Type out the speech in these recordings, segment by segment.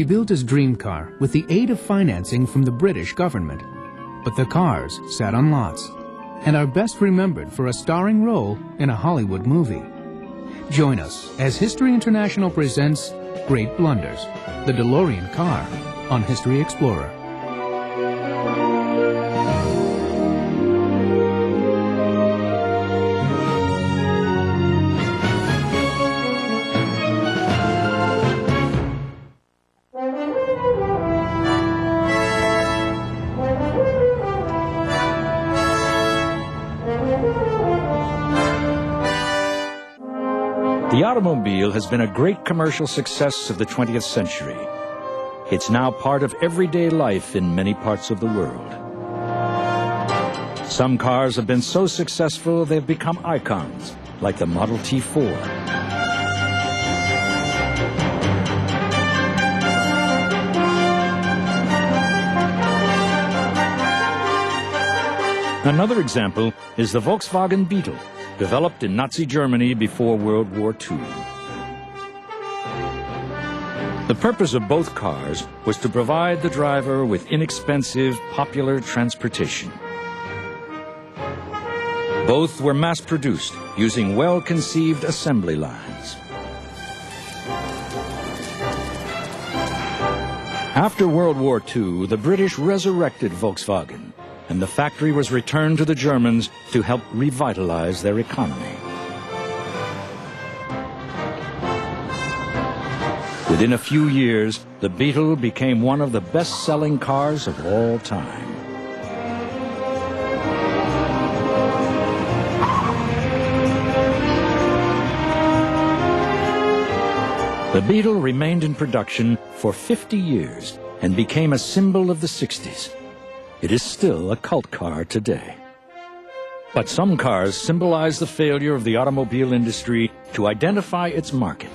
He built his dream car with the aid of financing from the British government. But the cars sat on lots and are best remembered for a starring role in a Hollywood movie. Join us as History International presents Great Blunders, the DeLorean car, on History Explorer. The automobile has been a great commercial success of the 20th century. It's now part of everyday life in many parts of the world. Some cars have been so successful they've become icons, like the Model T Ford. Another example is the Volkswagen Beetle, developed in Nazi Germany before World War II. The purpose of both cars was to provide the driver with inexpensive, popular transportation. Both were mass-produced using well-conceived assembly lines. After World War II, the British resurrected Volkswagen, and the factory was returned to the Germans to help revitalize their economy. Within a few years, the Beetle became one of the best-selling cars of all time. The Beetle remained in production for 50 years and became a symbol of the 60s. It is still a cult car today. But some cars symbolize the failure of the automobile industry to identify its market.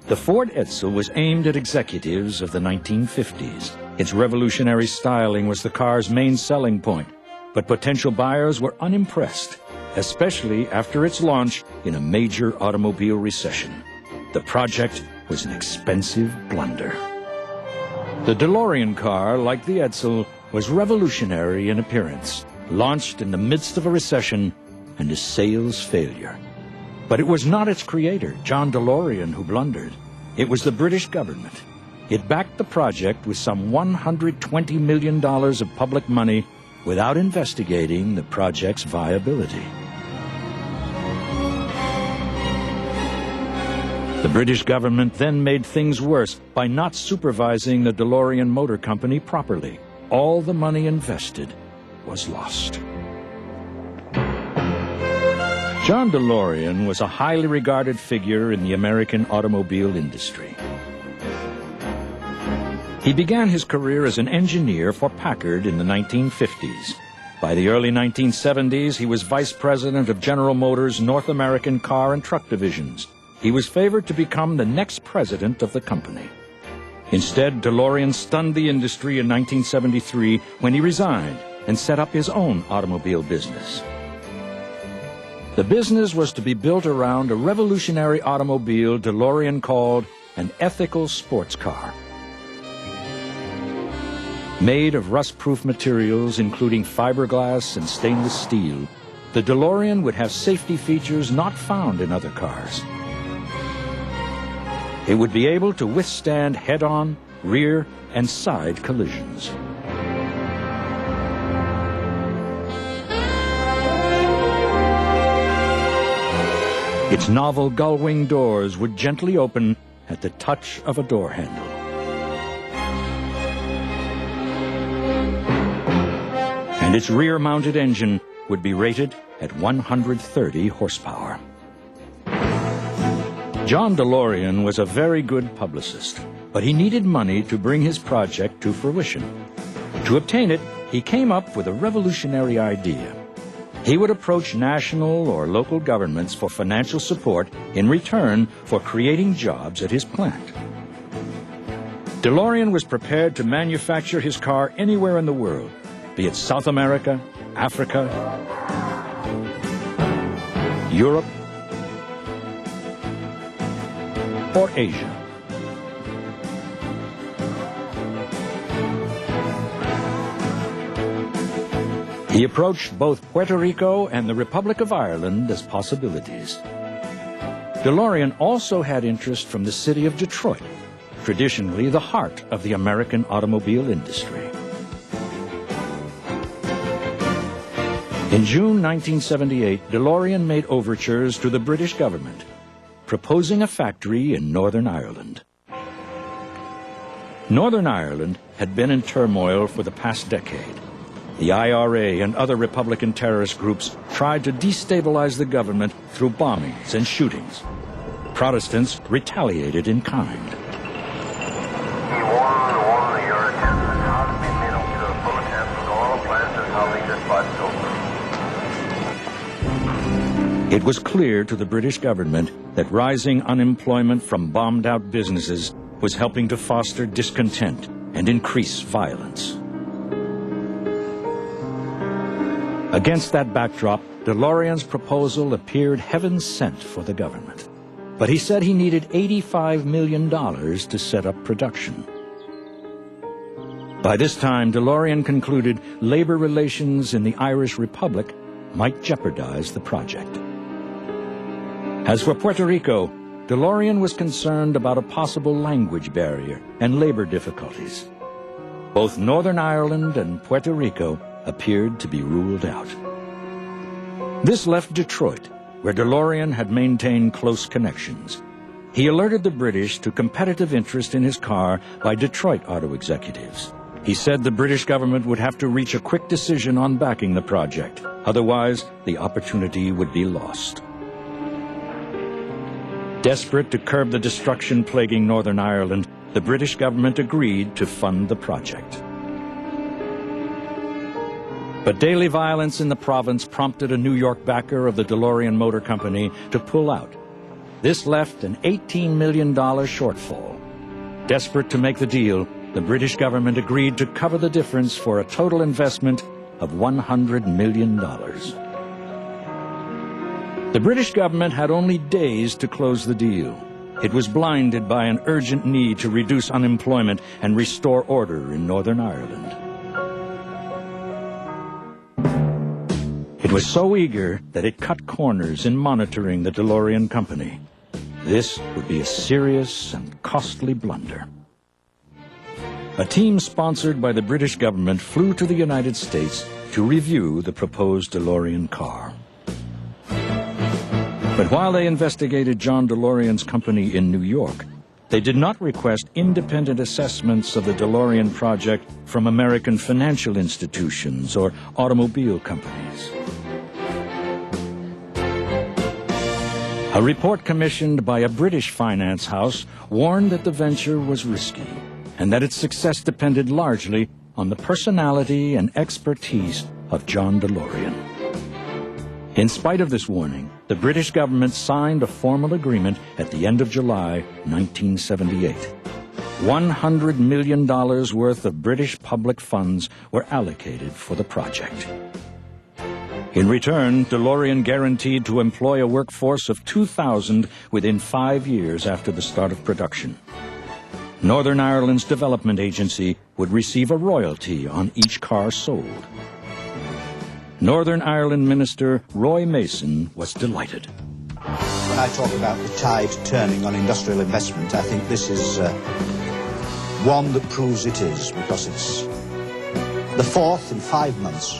The Ford Edsel was aimed at executives of the 1950s. Its revolutionary styling was the car's main selling point, but potential buyers were unimpressed, especially after its launch in a major automobile recession. The project was an expensive blunder. The DeLorean car, like the Edsel, was revolutionary in appearance, launched in the midst of a recession, and a sales failure. But it was not its creator, John DeLorean, who blundered. It was the British government. It backed the project with some $120 million of public money without investigating the project's viability. The British government then made things worse by not supervising the DeLorean Motor Company properly. All the money invested was lost. John DeLorean was a highly regarded figure in the American automobile industry. He began his career as an engineer for Packard in the 1950s. By the early 1970s, he was vice president of General Motors' North American car and truck divisions. He was favored to become the next president of the company. Instead, DeLorean stunned the industry in 1973 when he resigned and set up his own automobile business. The business was to be built around a revolutionary automobile DeLorean called an ethical sports car. Made of rust-proof materials, including fiberglass and stainless steel, the DeLorean would have safety features not found in other cars. It would be able to withstand head-on, rear, and side collisions. Its novel gull-wing doors would gently open at the touch of a door handle. And its rear-mounted engine would be rated at 130 horsepower. John DeLorean was a very good publicist, but he needed money to bring his project to fruition. To obtain it, he came up with a revolutionary idea. He would approach national or local governments for financial support in return for creating jobs at his plant. DeLorean was prepared to manufacture his car anywhere in the world, be it South America, Africa, Europe, or Asia. He approached both Puerto Rico and the Republic of Ireland as possibilities. DeLorean also had interest from the city of Detroit, traditionally the heart of the American automobile industry. In June 1978, DeLorean made overtures to the British government, proposing a factory in Northern Ireland. Northern Ireland had been in turmoil for the past decade. The IRA and other Republican terrorist groups tried to destabilize the government through bombings and shootings. Protestants retaliated in kind. It was clear to the British government that rising unemployment from bombed-out businesses was helping to foster discontent and increase violence. Against that backdrop, DeLorean's proposal appeared heaven-sent for the government. But he said he needed $85 million to set up production. By this time, DeLorean concluded labor relations in the Irish Republic might jeopardize the project. As for Puerto Rico, DeLorean was concerned about a possible language barrier and labor difficulties. Both Northern Ireland and Puerto Rico appeared to be ruled out. This left Detroit, where DeLorean had maintained close connections. He alerted the British to competitive interest in his car by Detroit auto executives. He said the British government would have to reach a quick decision on backing the project. Otherwise, the opportunity would be lost. Desperate to curb the destruction plaguing Northern Ireland, the British government agreed to fund the project. But daily violence in the province prompted a New York backer of the DeLorean Motor Company to pull out. This left an $18 million shortfall. Desperate to make the deal, the British government agreed to cover the difference for a total investment of $100 million. The British government had only days to close the deal. It was blinded by an urgent need to reduce unemployment and restore order in Northern Ireland. It was so eager that it cut corners in monitoring the DeLorean company. This would be a serious and costly blunder. A team sponsored by the British government flew to the United States to review the proposed DeLorean car. But while they investigated John DeLorean's company in New York, they did not request independent assessments of the DeLorean project from American financial institutions or automobile companies. A report commissioned by a British finance house warned that the venture was risky and that its success depended largely on the personality and expertise of John DeLorean. In spite of this warning, the British government signed a formal agreement at the end of July 1978. $100 million worth of British public funds were allocated for the project. In return, DeLorean guaranteed to employ a workforce of 2,000 within 5 years after the start of production. Northern Ireland's development agency would receive a royalty on each car sold. Northern Ireland Minister Roy Mason was delighted. When I talk about the tide turning on industrial investment, I think this is one that proves it is, because it's the fourth in 5 months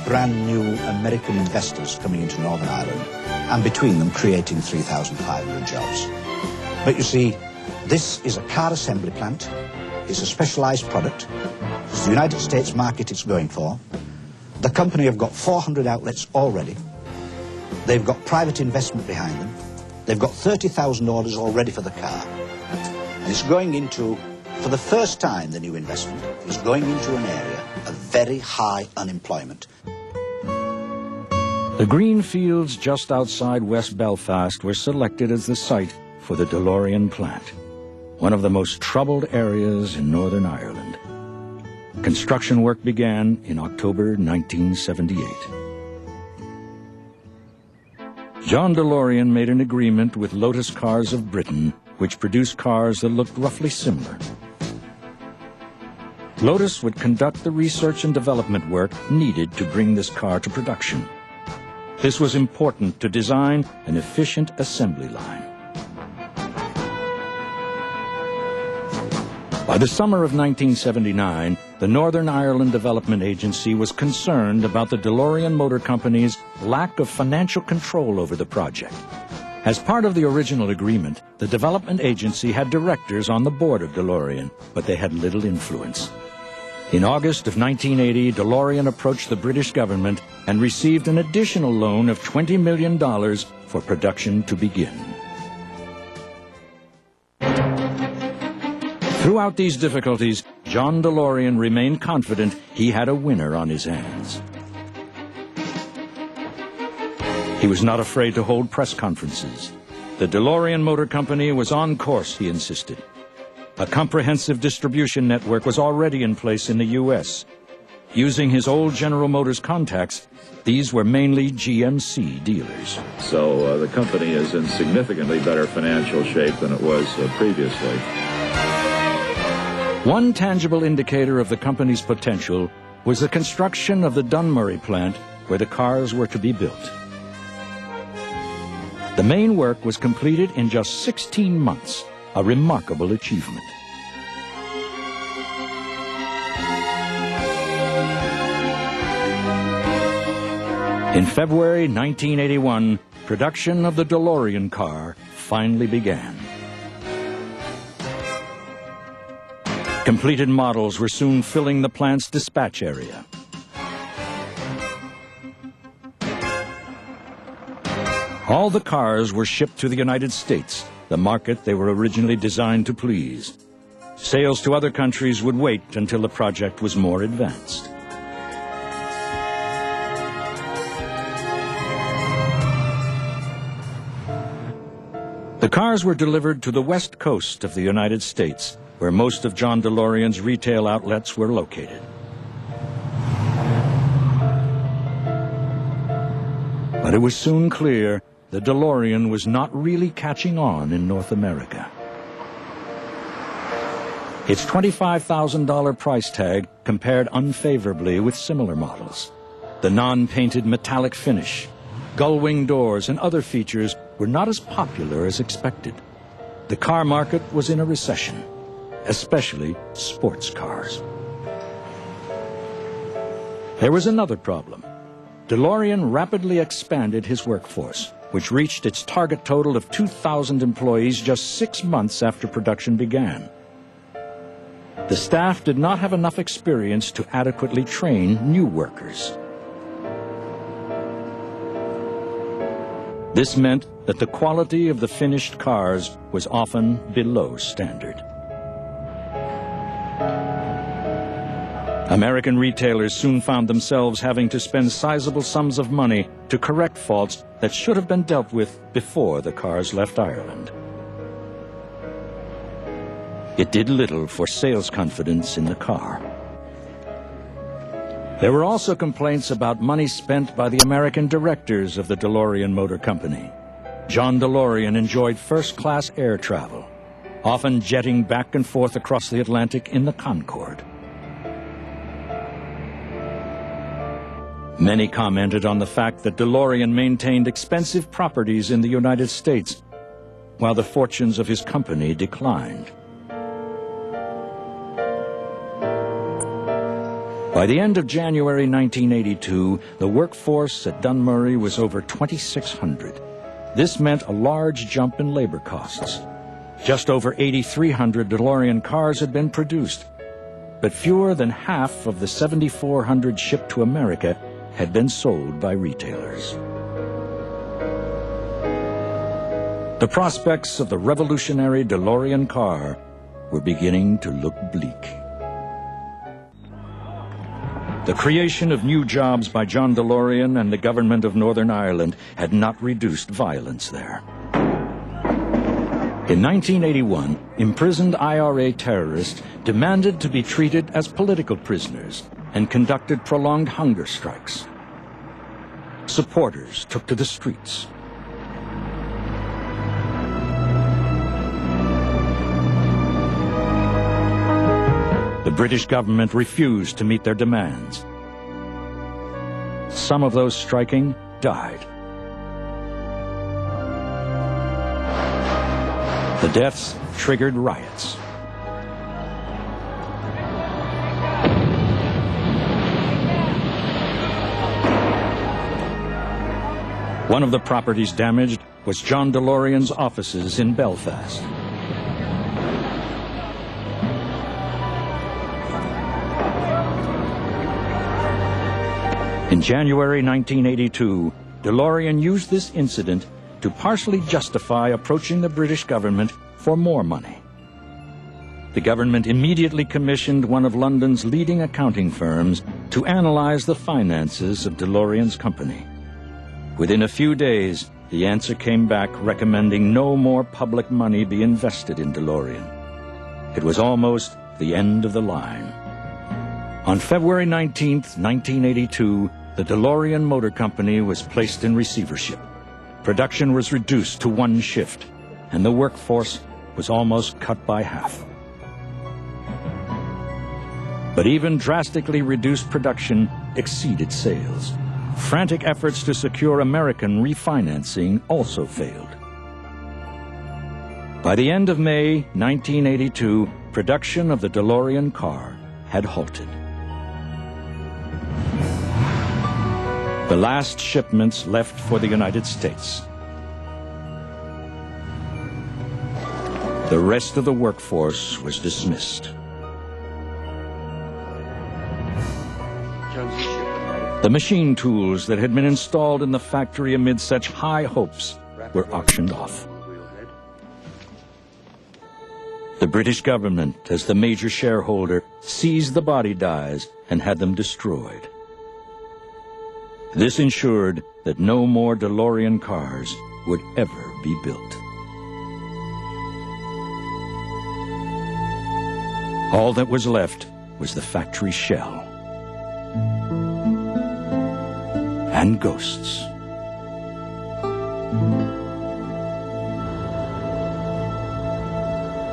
brand new American investors coming into Northern Ireland, and between them creating 3,500 jobs. But you see, this is a car assembly plant. It's a specialized product. It's the United States market it's going for. The company have got 400 outlets already. They've got private investment behind them. They've got 30,000 orders already for the car. And it's going into, for the first time, the new investment is going into an area of very high unemployment. The green fields just outside West Belfast were selected as the site for the DeLorean plant, one of the most troubled areas in Northern Ireland. Construction work began in October 1978. John DeLorean made an agreement with Lotus Cars of Britain, which produced cars that looked roughly similar. Lotus would conduct the research and development work needed to bring this car to production. This was important to design an efficient assembly line. By the summer of 1979, the Northern Ireland Development Agency was concerned about the Delorean Motor Company's lack of financial control over the project. As part of the original agreement, the development agency had directors on the board of Delorean, but they had little influence. In August of 1980, Delorean approached the British government and received an additional loan of $20 million for production to begin. Throughout these difficulties, John DeLorean remained confident he had a winner on his hands. He was not afraid to hold press conferences. The Delorean Motor Company was on course, he insisted. A comprehensive distribution network was already in place in the U.S. Using his old General Motors contacts, these were mainly GMC dealers. So the company is in significantly better financial shape than it was previously. One tangible indicator of the company's potential was the construction of the Dunmurry plant where the cars were to be built. The main work was completed in just 16 months, a remarkable achievement. In February 1981, production of the DeLorean car finally began. Completed models were soon filling the plant's dispatch area. All the cars were shipped to the United States, the market they were originally designed to please. Sales to other countries would wait until the project was more advanced. The cars were delivered to the west coast of the United States, where most of John DeLorean's retail outlets were located. But it was soon clear the DeLorean was not really catching on in North America. Its $25,000 price tag compared unfavorably with similar models. The non-painted metallic finish, gull-wing doors, and other features were not as popular as expected. The car market was in a recession, especially sports cars. There was another problem. DeLorean rapidly expanded his workforce, which reached its target total of 2,000 employees just 6 months after production began. The staff did not have enough experience to adequately train new workers. This meant that the quality of the finished cars was often below standard. American retailers soon found themselves having to spend sizable sums of money to correct faults that should have been dealt with before the cars left Ireland. It did little for sales confidence in the car. There were also complaints about money spent by the American directors of the DeLorean Motor Company. John DeLorean enjoyed first-class air travel, often jetting back and forth across the Atlantic in the Concorde. Many commented on the fact that DeLorean maintained expensive properties in the United States, while the fortunes of his company declined. By the end of January 1982, the workforce at Dunmurry was over 2,600. This meant a large jump in labor costs. Just over 8,300 DeLorean cars had been produced, but fewer than half of the 7,400 shipped to America had been sold by retailers. The prospects of the revolutionary DeLorean car were beginning to look bleak. The creation of new jobs by John DeLorean and the government of Northern Ireland had not reduced violence there. In 1981, imprisoned IRA terrorists demanded to be treated as political prisoners and conducted prolonged hunger strikes. Supporters took to the streets. The British government refused to meet their demands. Some of those striking died. The deaths triggered riots. One of the properties damaged was John Delorean's offices in Belfast. In January 1982, Delorean used this incident to partially justify approaching the British government for more money. The government immediately commissioned one of London's leading accounting firms to analyze the finances of Delorean's company. Within a few days, the answer came back recommending no more public money be invested in Delorean. It was almost the end of the line. On February 19, 1982, the Delorean Motor Company was placed in receivership. Production was reduced to one shift, and the workforce was almost cut by half. But even drastically reduced production exceeded sales. Frantic efforts to secure American refinancing also failed. By the end of May 1982, production of the Delorean car had halted. The last shipments left for the United States. The rest of the workforce was dismissed. The machine tools that had been installed in the factory amid such high hopes were auctioned off. The British government, as the major shareholder, seized the body dies and had them destroyed. This ensured that no more Delorean cars would ever be built. All that was left was the factory shell. And ghosts.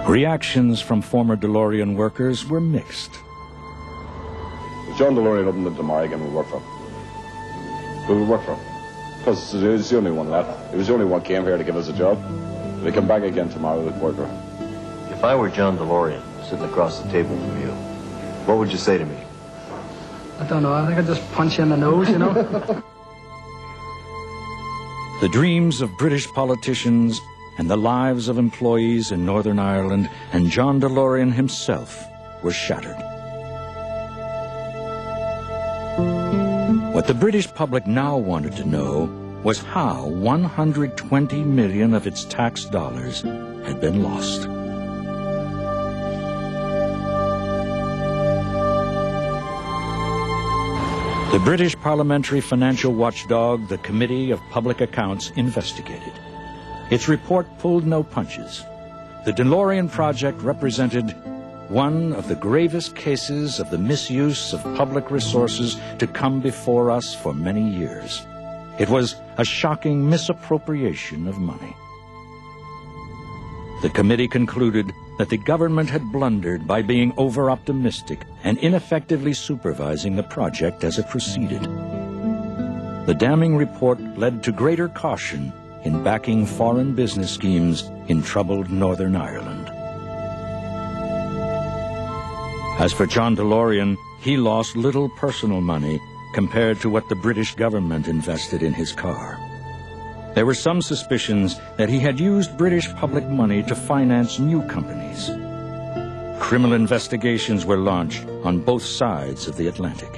Reactions from former Delorean workers were mixed. John Delorean opened the tomorrow again, we work for him. We would work for him. Because he was the only one left. He was the only one came here to give us a job. If he come back again tomorrow, we'd work for him. If I were John Delorean, sitting across the table from you, what would you say to me? I don't know. I think I'd just punch you in the nose, you know? The dreams of British politicians and the lives of employees in Northern Ireland and John Delorean himself were shattered. What the British public now wanted to know was how 120 million of its tax dollars had been lost. The British parliamentary financial watchdog, the Committee of Public Accounts, investigated. Its report pulled no punches. The Delorean project represented one of the gravest cases of the misuse of public resources to come before us for many years. It was a shocking misappropriation of money. The committee concluded that the government had blundered by being over-optimistic and ineffectively supervising the project as it proceeded. The damning report led to greater caution in backing foreign business schemes in troubled Northern Ireland. As for John Delorean, he lost little personal money compared to what the British government invested in his car. There were some suspicions that he had used British public money to finance new companies. Criminal investigations were launched on both sides of the Atlantic.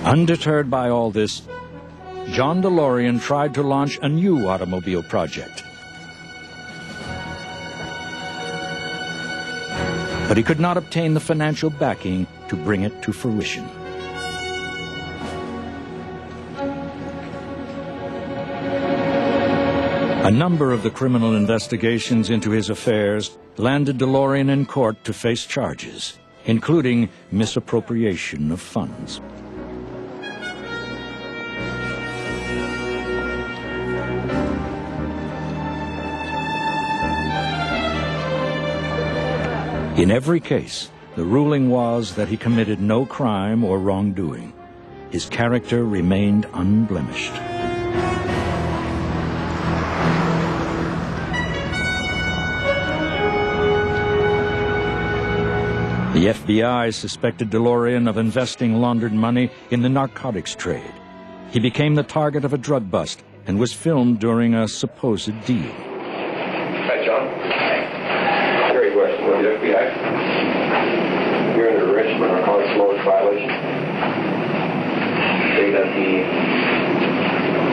Undeterred by all this, John Delorean tried to launch a new automobile project. But he could not obtain the financial backing to bring it to fruition. A number of the criminal investigations into his affairs landed Delorean in court to face charges, including misappropriation of funds. In every case, the ruling was that he committed no crime or wrongdoing. His character remained unblemished. The FBI suspected Delorean of investing laundered money in the narcotics trade. He became the target of a drug bust and was filmed during a supposed deal. Hi, John. Terry West with the FBI. You're under arrest for narcotics laws violation. Say that the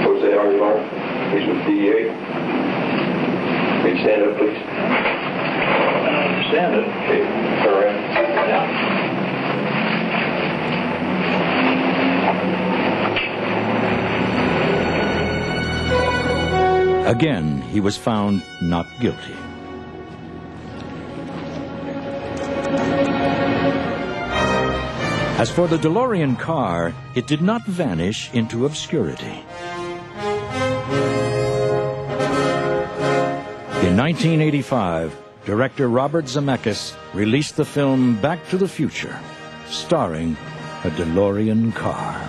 Jose Arivar is with DEA. Will you stand up, please? Stand up. Okay, turn around. Yeah. Again, he was found not guilty. As for the DeLorean car, it did not vanish into obscurity. In 1985, director Robert Zemeckis released the film Back to the Future, starring a DeLorean car.